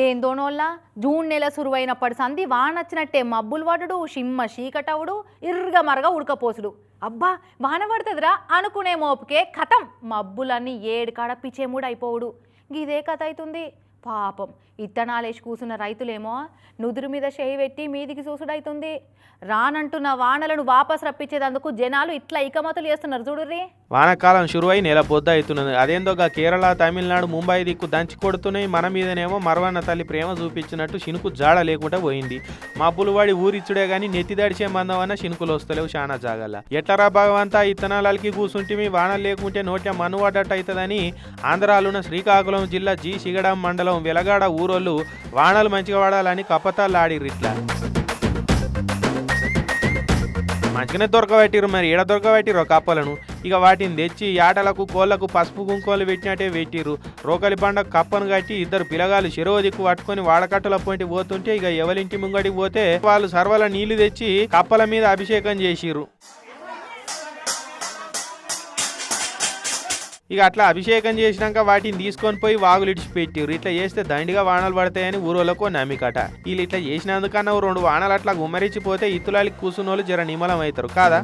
ఏందోనోళ్ళ June నెల సురువైనప్పటి సంధి వానొచ్చినట్టే మబ్బులు పడుడు షిమ్మ చీకటవుడు ఇర్రగా మరగా ఉడకపోసుడు. అబ్బా వాన పడుతుందిరా అనుకునే మోపుకే కథం మబ్బులన్నీ ఏడుకాడ పిచ్చేమూడు అయిపోవుడు. గిదే కథ అవుతుంది. పాపం ఇత్తనాలేసి కూసున్న రైతులేమో నుదురు మీద చేయి పెట్టి మీదికి చూసుడైతుంది. రానంటున్న వానలను వాపస్ రప్పించేందుకు జనాలు ఇట్లా ఇకమతులు చేస్తున్నారు చూడుర్రీ. వానకాలం షురువై నెల పొద్దు అవుతున్నది. అదేందోగా కేరళ తమిళనాడు ముంబై దిక్కు దంచి కొడుతున్నాయి. మన మీదనేమో మరవన్న తల్లి ప్రేమ చూపించినట్టు శినుకు జాడ లేకుండా పోయింది. మబ్బులు వాడి ఊరిచ్చుడే గాని నెత్తి దడిచే మందమన్న శినుకులు వస్తలేవు చాలా జాగాల. ఎట్లరా భగవంతా ఇత్తనాలకి కూసుంటిమి వానలు లేకుంటే నోట్య మన్ను పడ్డట్టు అవుతుందని ఆంధ్రాలోని శ్రీకాకుళం జిల్లా జి సిగడం మండలం వెలగాడ ఊరోళ్ళు వానలు మంచిగా పడాలని కపతాలు ఆడిర్రు. ఇట్లా మంచిగానే దొరకబెట్టిరు. మరి ఏడ దొరకబెట్టిరు కప్పలను. ఇక వాటిని తెచ్చి యాటలకు కోళ్లకు పసుపు కుంకుమలు పెట్టినట్టే పెట్టిరు. రోకలి బండ కప్పను కట్టి ఇద్దరు పిల్లగాలు చెరువు దిక్కు పట్టుకొని వాడకట్టుల పోటీ పోతుంటే ఇక ఎవరింటి ముంగడికి పోతే వాళ్ళు సర్వల నీళ్లు తెచ్చి కప్పల మీద అభిషేకం చేసిరు. ఇక అట్లా అభిషేకం చేసినాక వాటిని తీసుకొని పోయి వాగులు ఇడిచిపెట్టిరు. ఇట్లా చేస్తే దండిగా వానలు పడతాయని ఊరోళ్ళకు నమ్మికట. వీళ్ళు ఇట్లా చేసినందుకన్నా 2 వానలు అట్లా గుమ్మరించిపోతే ఇత్తులాలికి కూసున్నోళ్ళు జర నిమ్మలం అవుతారు కాదా.